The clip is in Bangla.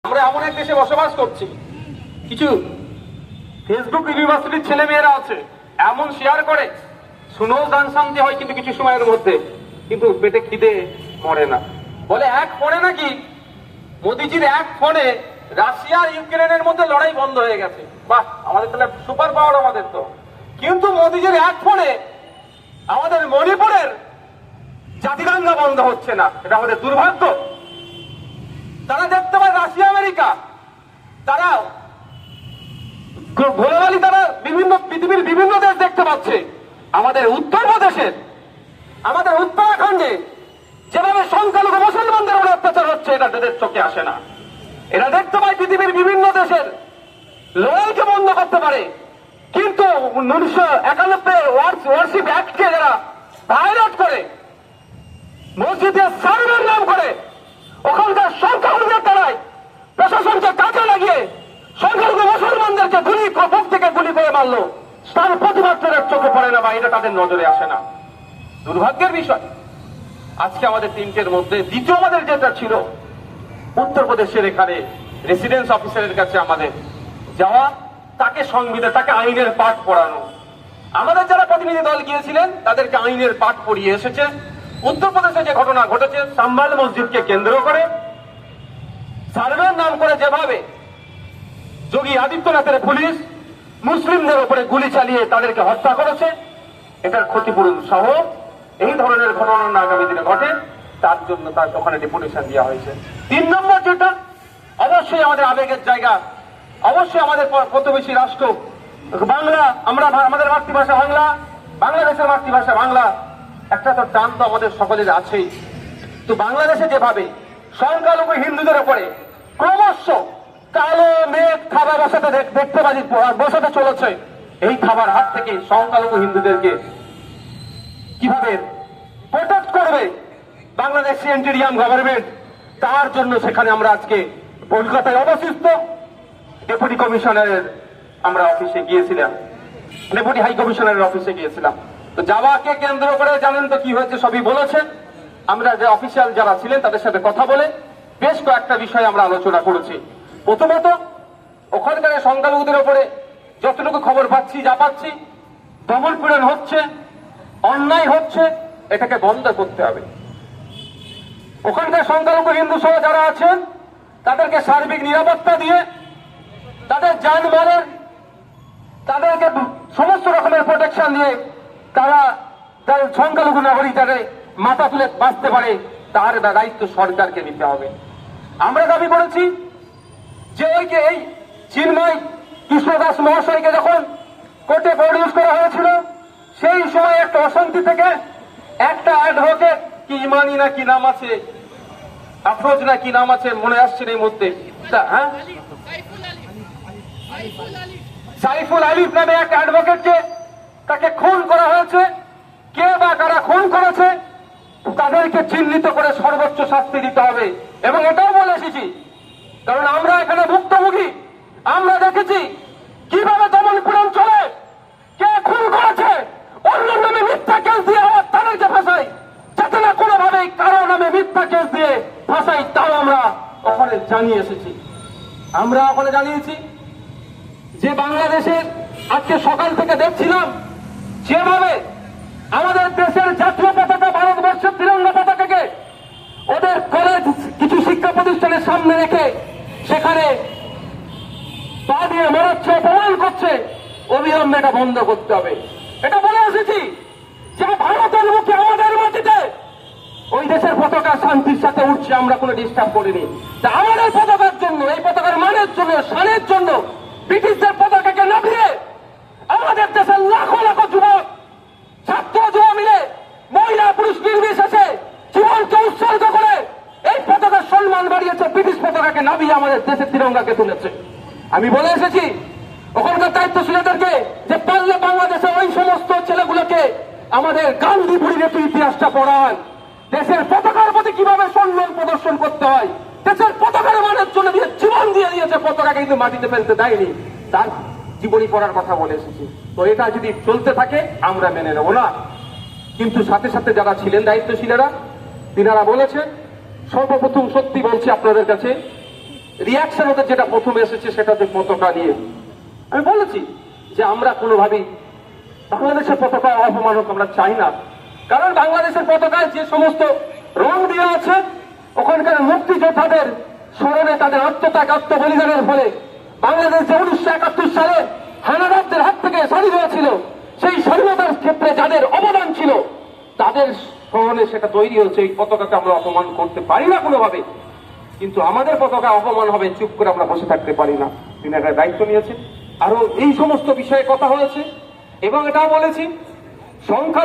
আমরা এমন এক দেশে বসবাস করছি, কিছু ফেসবুক ইউনিভার্সিটির ছেলে মেয়েরা আছে এমন শেয়ার করে, শুনেও গান শান্তি হয় কিন্তু কিছু সময়ের মধ্যে, কিন্তু পেটে খিদে মরে না। বলে এক ফোনে নাকি মোদিজির এক ফোনে রাশিয়া আর ইউক্রেনের মধ্যে লড়াই বন্ধ হয়ে গেছে। বাহ, আমাদের তাহলে সুপার পাওয়ার আমাদের তো। কিন্তু মোদিজির এক ফোনে আমাদের মণিপুরের জাতিগঙ্গা বন্ধ হচ্ছে না, এটা আমাদের দুর্ভাগ্য। তারা দেখতে পায় রাশিয়া আমেরিকা, তারা ভোলাবালি, তারা বিভিন্ন পৃথিবীর বিভিন্ন দেশ দেখতে পাচ্ছে। আমাদের উত্তরপ্রদেশের, আমাদের উত্তরাখণ্ডে যেভাবে সংখ্যালঘু মুসলমানদের উপর অত্যাচার হচ্ছে, এটা তাদের চোখে আসে না। এরা দেখতে পায় পৃথিবীর বিভিন্ন দেশের লড়াইকে বন্ধ করতে পারে, কিন্তু 1991 ওয়ারশিপ অ্যাক্টকে যারা ভায়োলেট করে, মসজিদে সার্ভের নাম করে ওখানকার সংখ্যালঘুদের তারাই প্রশাসনকে কাজে লাগিয়ে সংখ্যালঘু মুসলমানদেরকে বুক থেকে গুলি করে মারলো, তার প্রতিবাদ চোখে পড়ে না বা এটা তাদের নজরে আসে না। দুর্ভাগ্যের বিষয়, আজকে আমাদের তিনটের মধ্যে দ্বিতীয় আমাদের যেটা ছিল, উত্তরপ্রদেশের এখানে রেসিডেন্স অফিসারের কাছে আমাদের যাওয়া, তাকে সংবিধান, তাকে আইনের পাঠ পড়ানো। আমাদের যারা প্রতিনিধি দল গিয়েছিলেন তাদেরকে আইনের পাঠ পড়িয়ে এসেছে। উত্তরপ্রদেশে যে ঘটনা ঘটেছে, সাম্বাল মসজিদকে কেন্দ্র করে সার্ভের নাম করে যেভাবে যোগী আদিত্যনাথের পুলিশ মুসলিমদের উপরে গুলি চালিয়ে তাদেরকে হত্যা করেছে, এটার ক্ষতিপূরণ সহ এই ধরনের ঘটনা আগামী দিনে ঘটে, তার জন্য তার ওখানে ডেপুটেশন দেওয়া হয়েছে। 3 নম্বর যেটা, অবশ্যই আমাদের আবেগের জায়গা, অবশ্যই আমাদের প্রতিবেশী রাষ্ট্র বাংলা, আমরা আমাদের মাতৃভাষা বাংলা, বাংলাদেশের মাতৃভাষা বাংলা, একটা তো টান তো আমাদের সকলের আছেই। তো বাংলাদেশে যেভাবে সংখ্যালঘু হিন্দুদের উপরে ক্রমশ কালো মেঘ খাবার বসাতে চলেছে, এই খাবার হাত থেকে সংখ্যালঘু হিন্দুদেরকে কিভাবে প্রোটেক্ট করবে বাংলাদেশ ইন্টেরিয়াম গভর্নমেন্ট, তার জন্য সেখানে আমরা আজকে কলকাতায় অবস্থিত ডেপুটি কমিশনারের আমরা অফিসে গিয়েছিলাম, ডেপুটি হাই কমিশনারের অফিসে গিয়েছিলাম। তো যাওয়াকে কেন্দ্র করে জানেন তো কি হয়েছে, সবই বলেছেন। আমরা যে অফিসিয়াল যারা ছিলেন তাদের সাথে কথা বলে বেশ কয়েকটা বিষয় আমরা আলোচনা করেছি। প্রথমত, ওখানকার সংখ্যালঘুদের উপরে যতটুকু খবর পাচ্ছি, যা পাচ্ছি, দমন পীড়ন হচ্ছে, অন্যায় হচ্ছে, এটাকে বন্ধ করতে হবে। ওখানকার সংখ্যালঘু হিন্দু সহ যারা আছেন তাদেরকে সার্বিক নিরাপত্তা দিয়ে, তাদের যানবাহনের, তাদেরকে সমস্ত রকমের প্রোটেকশন দিয়ে তারা তার সংখ্যালঘু নাগরিক যাতে মাথা তুলে বাঁচতে পারে, তার দায়িত্ব সরকারকে নিতে হবে। আমরা দাবি করেছি যে এই চিন্ময় কৃষ্ণ দাস মহাশয়কে যখন কোর্টে প্রডিউস করা হয়েছিল, সেই সময় একটা অশান্তি থেকে একটা অ্যাডভোকেট, কি ইমানি না কি নাম আছে, আফরোজ না কি নাম আছে, মনে আসছে এই মধ্যে, হ্যাঁ, সাইফুল আলিফ নামে এক অ্যাডভোকেটকে তাকে খুন করা হয়েছে। কে বা কারা খুন করেছে তাদেরকে চিহ্নিত করে সর্বোচ্চ শাস্তি দিতে হবে। এবং এটাও বলে এসেছি, কারণ আমরা এখানে ভুক্তভোগী, আমরা দেখেছি কিভাবে দমন পীড়ন চলে, কে খুন করেছে, অন্য নামে মিথ্যা কেস দিয়ে আবার তাদেরকে ফাঁসাই, যাতে না কোনোভাবেই কারো নামে মিথ্যা কেস দিয়ে ফাঁসাই, তাও আমরা ওখানে জানিয়ে এসেছি। আমরা ওখানে জানিয়েছি যে বাংলাদেশের আজকে সকাল থেকে দেখছিলাম যেভাবে আমাদের দেশের জাতীয় পতাকা, ভারতবর্ষের তিরঙ্গা পতাকাকে ওদের কলেজ কিছু শিক্ষা প্রতিষ্ঠানের সামনে রেখে সেখানে পা দিয়ে মারাচ্ছে, অপমান করছে, অবিলম্বে এটা বন্ধ করতে হবে। এটা বলে এসেছি যে ভারতের মুখে আমাদের মাটিতে ওই দেশের পতাকা শান্তির সাথে উঠছে, আমরা কোনো ডিস্টার্ব করিনি। তা আমাদের পতাকার জন্য, এই পতাকার মানের জন্য, শানের জন্য ব্রিটিশদের পতাকাকে নামিয়ে আমাদের দেশের লাখো লাখো যুবক, ছাত্র যুবা মিলে, মহিলা পুরুষ নির্বিশেষে জীবনকে উৎসর্গ করে এই পতাকার সম্মান বাড়িয়েছে, ব্রিটিশ পতাকাকে নামিয়ে আমাদের দেশের তিরঙ্গাকে তুলেছে। আমি বলে এসেছি ওখানকার দায়িত্বশীলদেরকে যে পারলে বাংলাদেশের ওই সমস্ত ছেলেগুলোকে আমাদের গান্ধীপুরীর একটু ইতিহাসটা পড়ান, দেশের পতাকার প্রতি কিভাবে সম্মান প্রদর্শন করতে হয়, দেশের পতাকার মানের জন্য দিয়ে জীবন দিয়ে দিয়েছে, পতাকাকে কিন্তু মাটিতে ফেলতে দেয়নি, তার জীবনী পড়ার কথা বলে এসেছি। তো এটা যদি চলতে থাকে আমরা মেনে নেব না। কিন্তু সাথে সাথে যারা ছিলেন দায়িত্বশীলেরা, তিনারা বলেছে, সর্বপ্রথম সত্যি বলছি আপনাদের কাছে, রিয়াকশন ওদের যেটা প্রথমে এসেছে সেটা যে পতাকা নিয়ে আমি বলেছি যে আমরা কোনোভাবেই বাংলাদেশের পতাকা অপমান হোক আমরা চাই না। কারণ বাংলাদেশের পতাকায় যে সমস্ত রং দেওয়া আছে ওখানকার মুক্তিযোদ্ধাদের স্মরণে তাদের আত্মত্যাগ আত্মবলিদানের ফলে বাংলাদেশ যে 1971 সালে হানাদারদের হাত থেকে স্বাধীন হয়েছিল সেই স্বাধীনতার ক্ষেত্রে যাদের অবদান ছিল তাদের স্মরণে সেটা তৈরি হচ্ছে। এই পতাকাকে আমরা অপমান করতে পারি না কোনোভাবে, কিন্তু আমাদের পতাকা অপমান হবে চুপ করে আমরা বসে থাকতে পারি না। তিনি একটা দায়িত্ব নিয়েছেন, আরো এই সমস্ত বিষয়ে কথা হয়েছে এবং এটাও বলেছি সংখ্যা